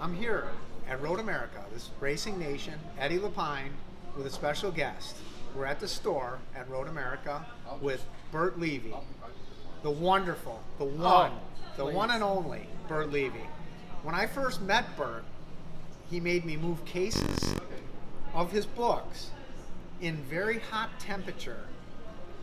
I'm here at Road America, this Racing Nation, Eddie LePine, with a special guest. We're at the store at Road America with Burt Levy, the wonderful, the one and only Burt Levy. When I first met Burt, he made me move cases of his books in very hot temperature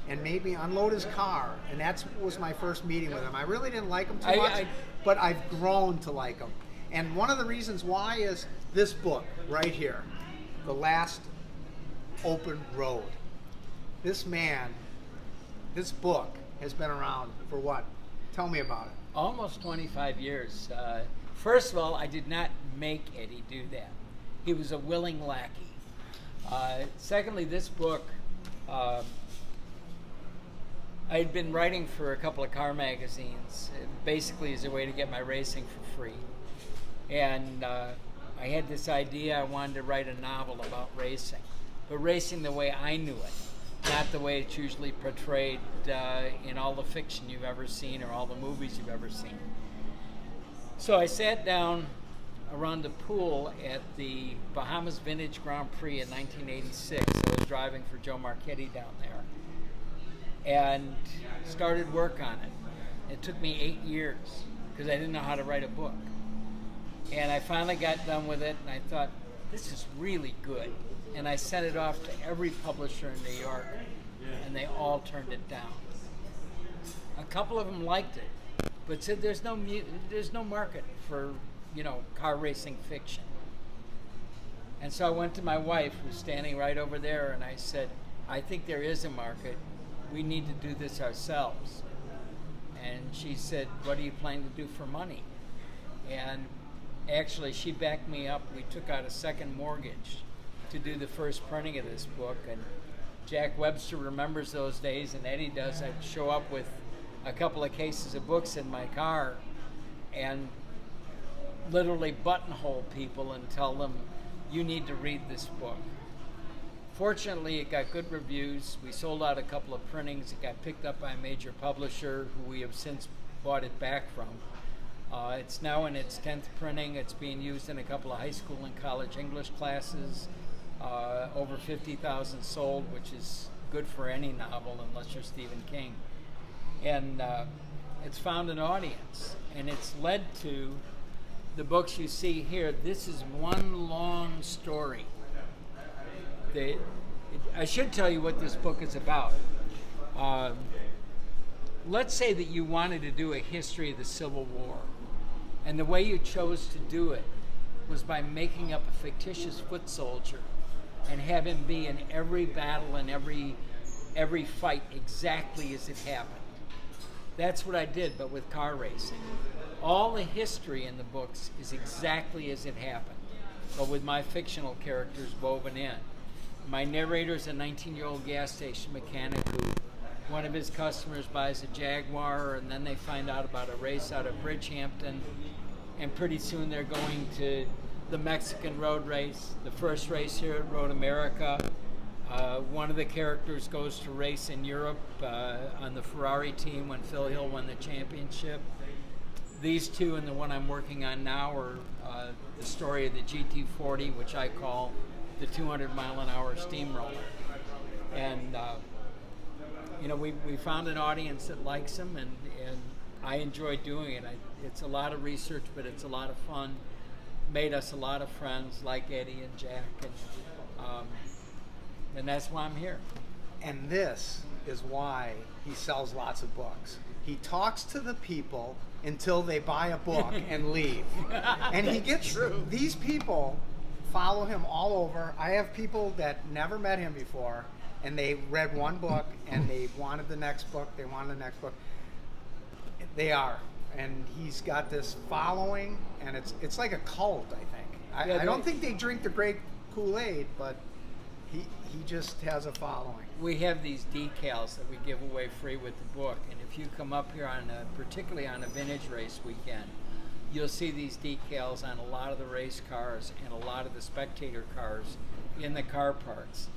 and made me unload his car, and that was my first meeting with him. I really didn't like him too much, but I've grown to like him. And one of the reasons why is this book right here, The Last Open Road. This man, this book has been around for what? Tell me about it. Almost 25 years. First of all, I did not make Eddie do that. He was a willing lackey. Secondly, this book, I had been writing for a couple of car magazines, basically as a way to get my racing for free. And I had this idea, I wanted to write a novel about racing, but racing the way I knew it, not the way it's usually portrayed in all the fiction you've ever seen or all the movies you've ever seen. So I sat down around the pool at the Bahamas Vintage Grand Prix in 1986. I was driving for Joe Marchetti down there and started work on it. It took me 8 years because I didn't know how to write a book. And I finally got done with it, and I thought, this is really good. And I sent it off to every publisher in New York, and they all turned it down. A couple of them liked it, but said there's no market for, car racing fiction. And so I went to my wife, who's standing right over there, and I said, I think there is a market. We need to do this ourselves. And she said, what are you planning to do for money? And actually, she backed me up. We took out a second mortgage to do the first printing of this book. And Jack Webster remembers those days, and Eddie does. I'd show up with a couple of cases of books in my car and literally buttonhole people and tell them, you need to read this book. Fortunately, it got good reviews. We sold out a couple of printings. It got picked up by a major publisher who we have since bought it back from. It's now in its 10th printing. It's being used in a couple of high school and college English classes. Over 50,000 sold, which is good for any novel unless you're Stephen King. And it's found an audience, and it's led to the books you see here. This is one long story. I should tell you what this book is about. Let's say that you wanted to do a history of the Civil War, and the way you chose to do it was by making up a fictitious foot soldier and have him be in every battle and every fight exactly as it happened. That's what I did, but with car racing. All the history in the books is exactly as it happened, but with my fictional characters woven in. My narrator is a 19-year-old gas station mechanic who one of his customers buys a Jaguar, and then they find out about a race out of Bridgehampton, and pretty soon they're going to the Mexican road race, the first race here at Road America. One of the characters goes to race in Europe on the Ferrari team when Phil Hill won the championship. These two and the one I'm working on now are the story of the GT40, which I call the 200-mile-an-hour steamroller. And we found an audience that likes them, and I enjoy doing it. It's a lot of research, but it's a lot of fun. Made us a lot of friends like Eddie and Jack, and that's why I'm here. And this is why he sells lots of books. He talks to the people until they buy a book and leave. And he gets these people follow him all over. I have people that never met him before, and they read one book and they wanted the next book. They wanted the next book. They are, and he's got this following, and it's like a cult. I think. I don't think they drink the great Kool-Aid, but he just has a following. We have these decals that we give away free with the book, and if you come up here particularly on a vintage race weekend, you'll see these decals on a lot of the race cars and a lot of the spectator cars in the car parks.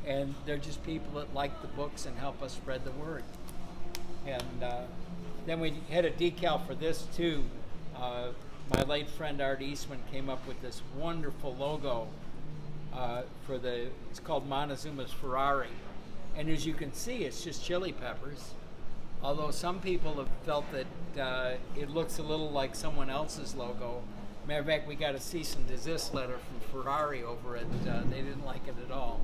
And they're just people that like the books and help us spread the word. And then we had a decal for this too. My late friend Art Eastman came up with this wonderful logo it's called Montezuma's Ferrari. And as you can see, it's just chili peppers. Although some people have felt that it looks a little like someone else's logo. Matter of fact, we got a cease and desist letter from Ferrari over it. They didn't like it at all.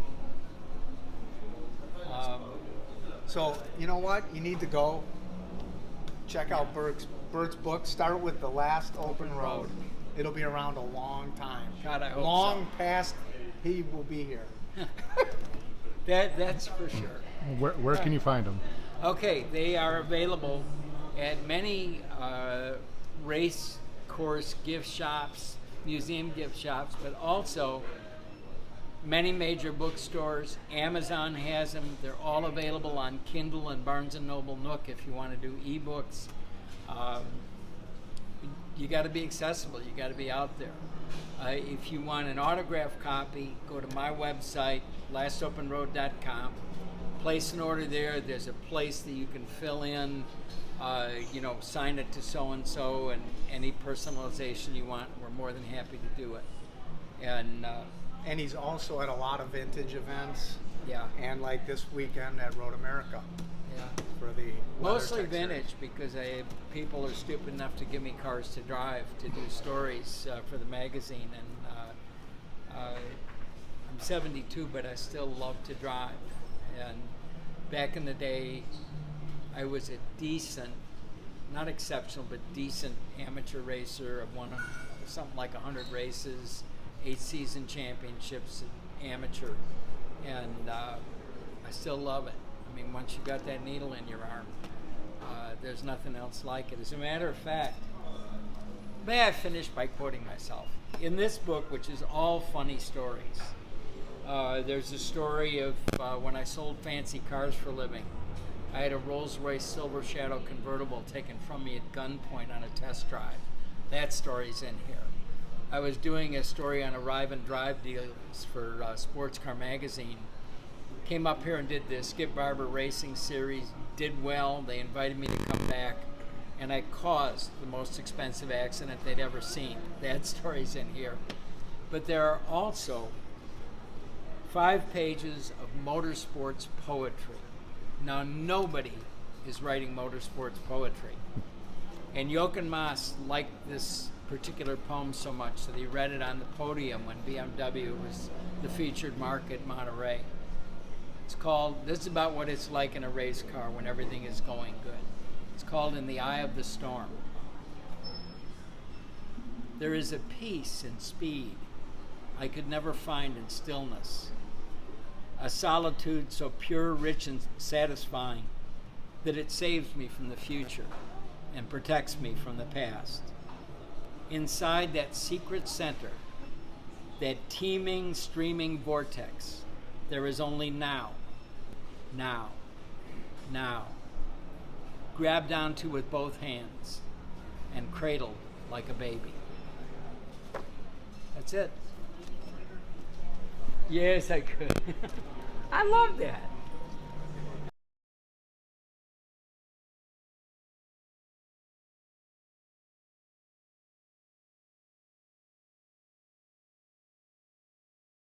So, you know what? You need to go check out Burt's book. Start with The Last Open Road. It'll be around a long time. God, I hope long so. past he will be here. That's for sure. Where can you find them? Okay, they are available at many race course gift shops, museum gift shops, but also many major bookstores. Amazon has them. They're all available on Kindle and Barnes & Noble Nook if you want to do ebooks. You got to be accessible. You got to be out there. If you want an autographed copy, go to my website, lastopenroad.com. Place an order there. There's a place that you can fill in, sign it to so-and-so, and any personalization you want, we're more than happy to do it. And he's also at a lot of vintage events. Yeah. And like this weekend at Road America. Yeah. For the Mostly WeatherTech vintage series. because people are stupid enough to give me cars to drive to do stories for the magazine. And I'm 72, but I still love to drive. And back in the day, I was a decent, not exceptional, but decent amateur racer. I've won something like 100 races, 8 season championships, amateur. And I still love it. I mean, once you got that needle in your arm, there's nothing else like it. As a matter of fact, may I finish by quoting myself? In this book, which is all funny stories, there's a story of when I sold fancy cars for a living. I had a Rolls-Royce Silver Shadow convertible taken from me at gunpoint on a test drive. That story's in here. I was doing a story on arrive and drive deals for Sports Car Magazine. Came up here and did the Skip Barber Racing Series, did well. They invited me to come back, and I caused the most expensive accident they'd ever seen. That story's in here. But there are also 5 pages of motorsports poetry. Now, nobody is writing motorsports poetry. And Jochen Mass liked this particular poem so much that he read it on the podium when BMW was the featured mark at Monterey. It's called, this is about what it's like in a race car when everything is going good. It's called In the Eye of the Storm. There is a peace in speed I could never find in stillness, a solitude so pure, rich, and satisfying that it saves me from the future and protects me from the past. Inside that secret center, that teeming, streaming vortex, there is only now, now, now, grabbed onto with both hands and cradled like a baby. That's it. Yes, I could. I love that.